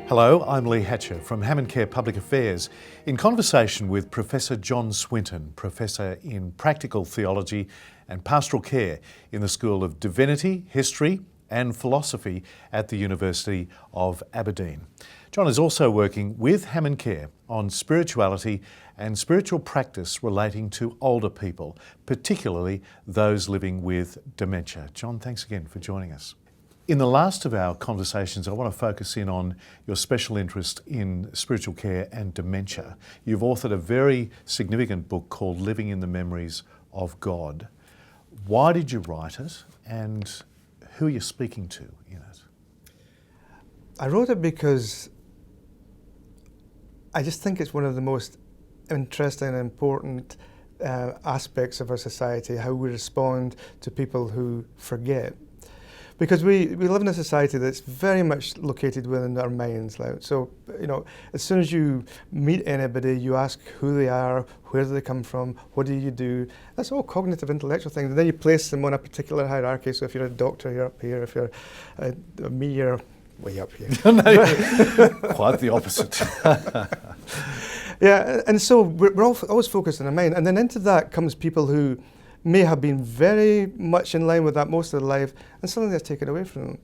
Hello, I'm Leigh Hatcher from HammondCare Public Affairs in conversation with Professor John Swinton, Professor in Practical Theology and Pastoral Care in the School of Divinity, History and Philosophy at the University of Aberdeen. John is also working with HammondCare on spirituality and spiritual practice relating to older people, particularly those living with dementia. John, thanks again for joining us. In the last of our conversations, I want to focus in on your special interest in spiritual care and dementia. You've authored a very significant book called Living in the Memories of God. Why did you write it, and who are you speaking to in it? I wrote it because I just think it's one of the most interesting and important aspects of our society, how we respond to people who forget. Because we live in a society that's very much located within our minds. So, as soon as you meet anybody, you ask who they are, where do they come from, what do you do? That's all cognitive, intellectual things. And then you place them on a particular hierarchy. So if you're a doctor, you're up here. If you're me, you're way up here. Quite the opposite. Yeah, and so we're always focused on our mind. And then into that comes people who may have been very much in line with that most of their life, and suddenly that's taken away from them.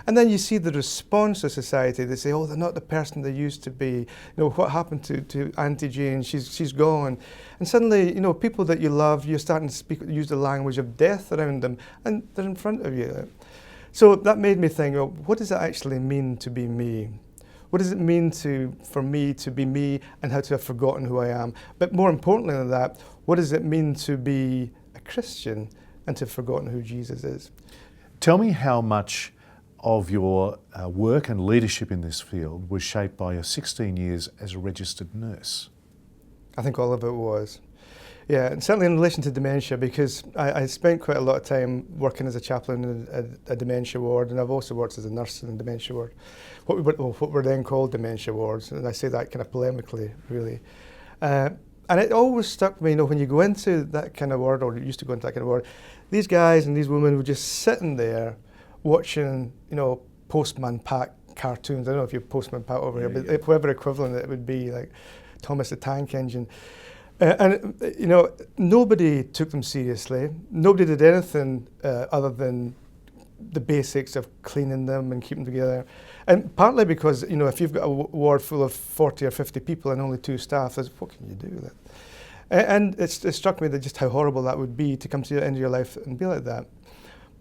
And then you see the response of society. They say, oh, they're not the person they used to be. What happened to Auntie Jane? She's gone. And suddenly, people that you love, you're starting to use the language of death around them, and they're in front of you. So that made me think, what does it actually mean to be me? What does it mean for me to be me and how to have forgotten who I am? But more importantly than that, what does it mean to be a Christian and to have forgotten who Jesus is? Tell me how much of your work and leadership in this field was shaped by your 16 years as a registered nurse. I think all of it was. Yeah, and certainly in relation to dementia, because I spent quite a lot of time working as a chaplain in a dementia ward, and I've also worked as a nurse in a dementia ward, what were then called dementia wards, and I say that kind of polemically, really. And it always struck me, when you go into that kind of ward, or you used to go into that kind of ward, these guys and these women were just sitting there watching, Postman Pat cartoons. I don't know if you're Postman Pat over here, but whatever equivalent it would be, like Thomas the Tank Engine. And nobody took them seriously. Nobody did anything other than the basics of cleaning them and keeping them together. And partly because, if you've got a ward full of 40 or 50 people and only 2 staff, what can you do with it? And it struck me that just how horrible that would be to come to the end of your life and be like that.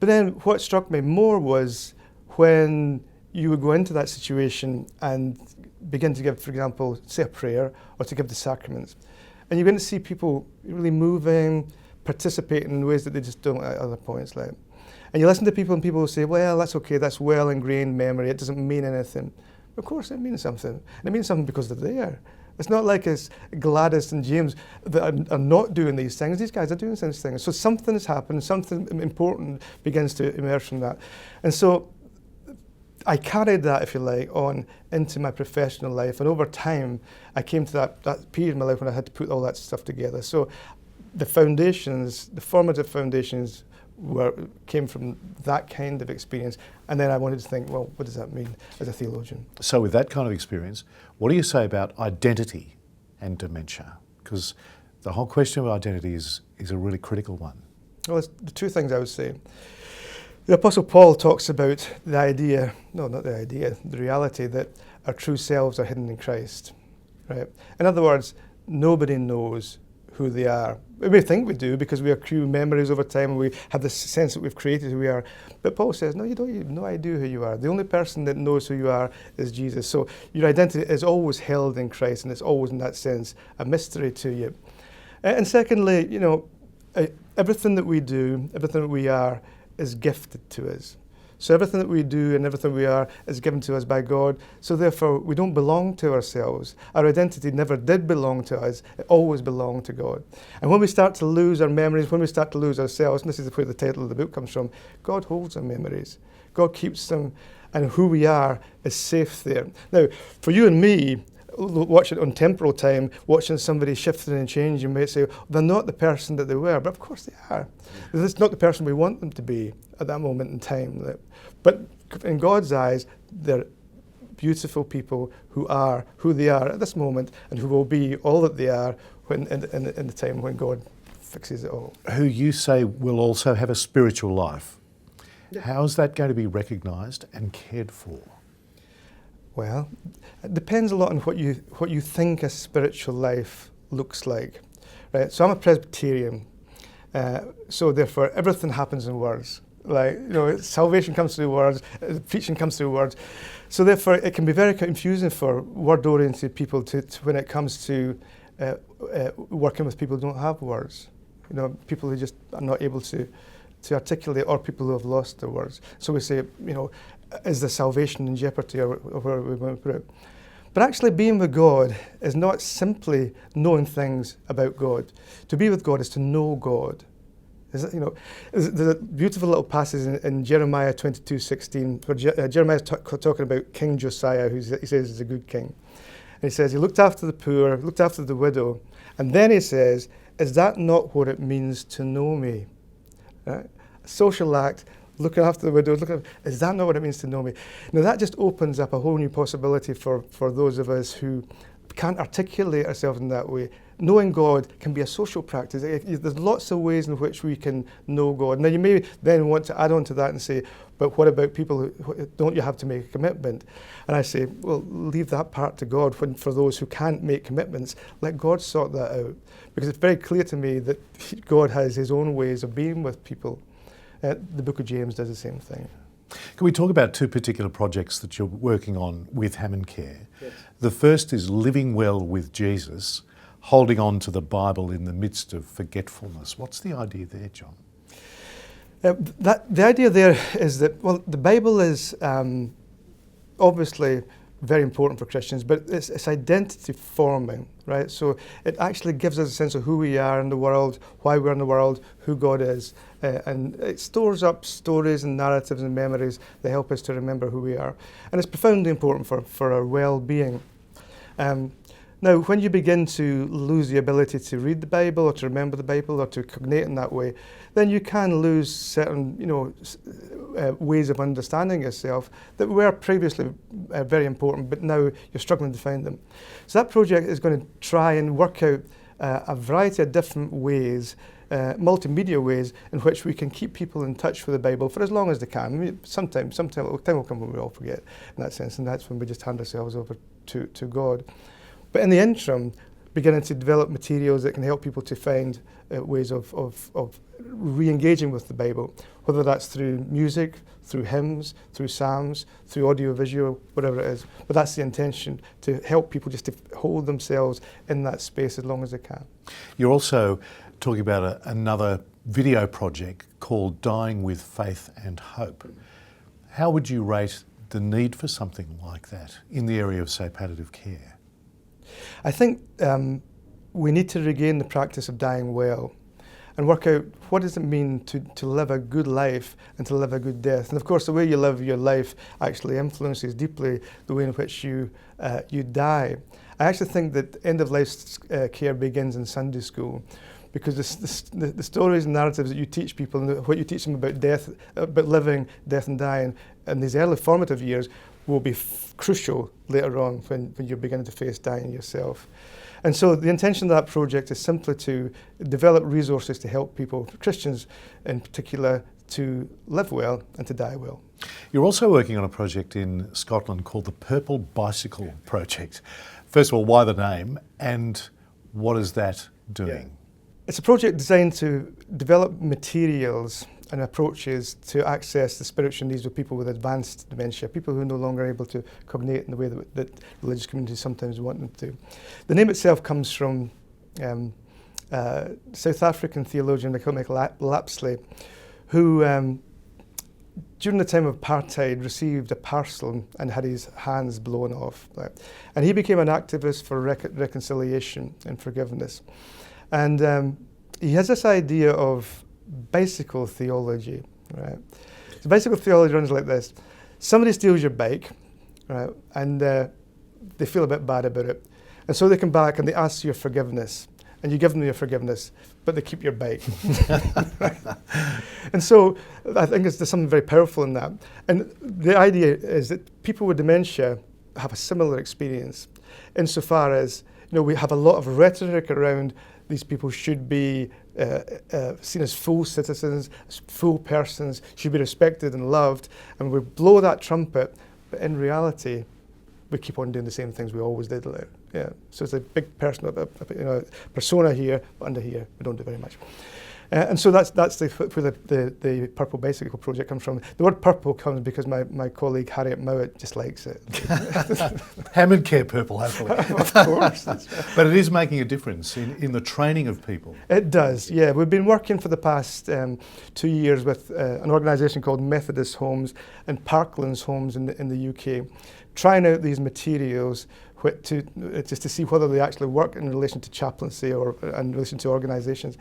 But then what struck me more was when you would go into that situation and begin to give, for example, say a prayer or to give the sacraments. And you're going to see people really moving, participating in ways that they just don't at other points. And you listen to people and people will say, well, that's okay, that's well ingrained memory, it doesn't mean anything. Of course it means something. And it means something because they're there. It's not like it's Gladys and James that are not doing these things. These guys are doing these things. So something has happened, something important begins to emerge from that. And so I carried that, if you like, on into my professional life. And over time, I came to that period in my life when I had to put all that stuff together. So the formative foundations came from that kind of experience. And then I wanted to think, well, what does that mean as a theologian? So with that kind of experience, what do you say about identity and dementia? Because the whole question of identity is a really critical one. Well, it's the 2 things I would say. The Apostle Paul talks about the reality that our true selves are hidden in Christ, right? In other words, nobody knows who they are. We may think we do because we accrue memories over time and we have this sense that we've created who we are. But Paul says, no, you don't have no idea who you are. The only person that knows who you are is Jesus. So your identity is always held in Christ, and it's always, in that sense, a mystery to you. And secondly, everything that we do, everything that we are, is gifted to us. So everything that we do and everything we are is given to us by God. So therefore, we don't belong to ourselves. Our identity never did belong to us. It always belonged to God. And when we start to lose our memories, when we start to lose ourselves, and this is where the title of the book comes from, God holds our memories. God keeps them, and who we are is safe there. Now, for you and me, watching on temporal time, watching somebody shifting and changing, you might say, they're not the person that they were, but of course they are. It's not the person we want them to be at that moment in time. But in God's eyes, they're beautiful people who are who they are at this moment and who will be all that they are when in the time when God fixes it all. Who you say will also have a spiritual life. Yeah. How is that going to be recognised and cared for? Well, it depends a lot on what you think a spiritual life looks like, right? So I'm a Presbyterian, so therefore everything happens in words. Like, salvation comes through words, preaching comes through words. So therefore it can be very confusing for word-oriented people to when it comes to working with people who don't have words. People who just are not able to articulate, or people who have lost their words. So we say, is the salvation in jeopardy, or where we want to put it? But actually being with God is not simply knowing things about God. To be with God is to know God. There's a beautiful little passage in Jeremiah 22:16 where Jeremiah is talking about King Josiah, he says is a good king. And he says he looked after the poor, looked after the widow, and then he says, is that not what it means to know me? Right? A social act, looking after the widow, is that not what it means to know me? Now that just opens up a whole new possibility for those of us who can't articulate ourselves in that way. Knowing God can be a social practice. There's lots of ways in which we can know God. Now you may then want to add on to that and say, but what about people who don't you have to make a commitment? And I say, well, leave that part to God. For those who can't make commitments, let God sort that out. Because it's very clear to me that God has his own ways of being with people. The book of James does the same thing. Can we talk about two particular projects that you're working on with HammondCare? Yes. The first is Living Well with Jesus, holding on to the Bible in the midst of forgetfulness. What's the idea there, John? The idea there is that, well, the Bible is obviously very important for Christians, but it's identity forming, right? So it actually gives us a sense of who we are in the world, why we're in the world, who God is, and it stores up stories and narratives and memories that help us to remember who we are. And it's profoundly important for our well-being. Now, when you begin to lose the ability to read the Bible or to remember the Bible or to cognate in that way, then you can lose certain, ways of understanding yourself that were previously very important, but now you're struggling to find them. So that project is going to try and work out a variety of different ways, multimedia ways, in which we can keep people in touch with the Bible for as long as they can. I mean, sometime will come when we all forget in that sense, and that's when we just hand ourselves over to God. But in the interim, beginning to develop materials that can help people to find ways of re-engaging with the Bible, whether that's through music, through hymns, through psalms, through audio-visual, whatever it is. But that's the intention, to help people just to hold themselves in that space as long as they can. You're also talking about another video project called Dying with Faith and Hope. How would you rate the need for something like that in the area of, say, palliative care? I think we need to regain the practice of dying well and work out what does it mean to live a good life and to live a good death. And of course, the way you live your life actually influences deeply the way in which you die. I actually think that end-of-life care begins in Sunday school, because the stories and narratives that you teach people and what you teach them about death, about living, death and dying in these early formative years will be crucial later on when you're beginning to face dying yourself. And so the intention of that project is simply to develop resources to help people, Christians in particular, to live well and to die well. You're also working on a project in Scotland called the Purple Bicycle Project. First of all, why the name, and what is that doing? Yeah. It's a project designed to develop materials and approaches to access the spiritual needs of people with advanced dementia, people who are no longer able to cognate in the way that religious communities sometimes want them to. The name itself comes from South African theologian Lapsley, who during the time of apartheid received a parcel and had his hands blown off. Right? And he became an activist for reconciliation and forgiveness. And he has this idea of bicycle theology, right? So bicycle theology runs like this. Somebody steals your bike, right? And they feel a bit bad about it. And so they come back and they ask your forgiveness. And you give them your forgiveness, but they keep your bike. And so I think there's something very powerful in that. And the idea is that people with dementia have a similar experience, insofar as we have a lot of rhetoric around these people should be seen as full citizens, as full persons, should be respected and loved, and we blow that trumpet, but in reality, we keep on doing the same things we always did. Yeah. So it's a big personal persona here, but under here we don't do very much. And so that's where the Purple Bicycle project comes from. The word purple comes because my colleague Harriet Mowat just likes it. HammondCare purple, hopefully. Of course. But it is making a difference in the training of people. It does, yeah. We've been working for the past 2 years with an organisation called Methodist Homes and Parklands Homes in the UK, trying out these materials just to see whether they actually work in relation to chaplaincy or in relation to organisations.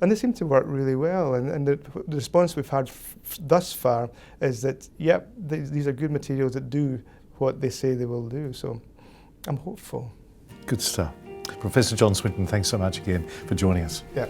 And they seem to work really well. And the response we've had thus far is that, yep, these are good materials that do what they say they will do. So I'm hopeful. Good stuff. Professor John Swinton, thanks so much again for joining us. Yeah.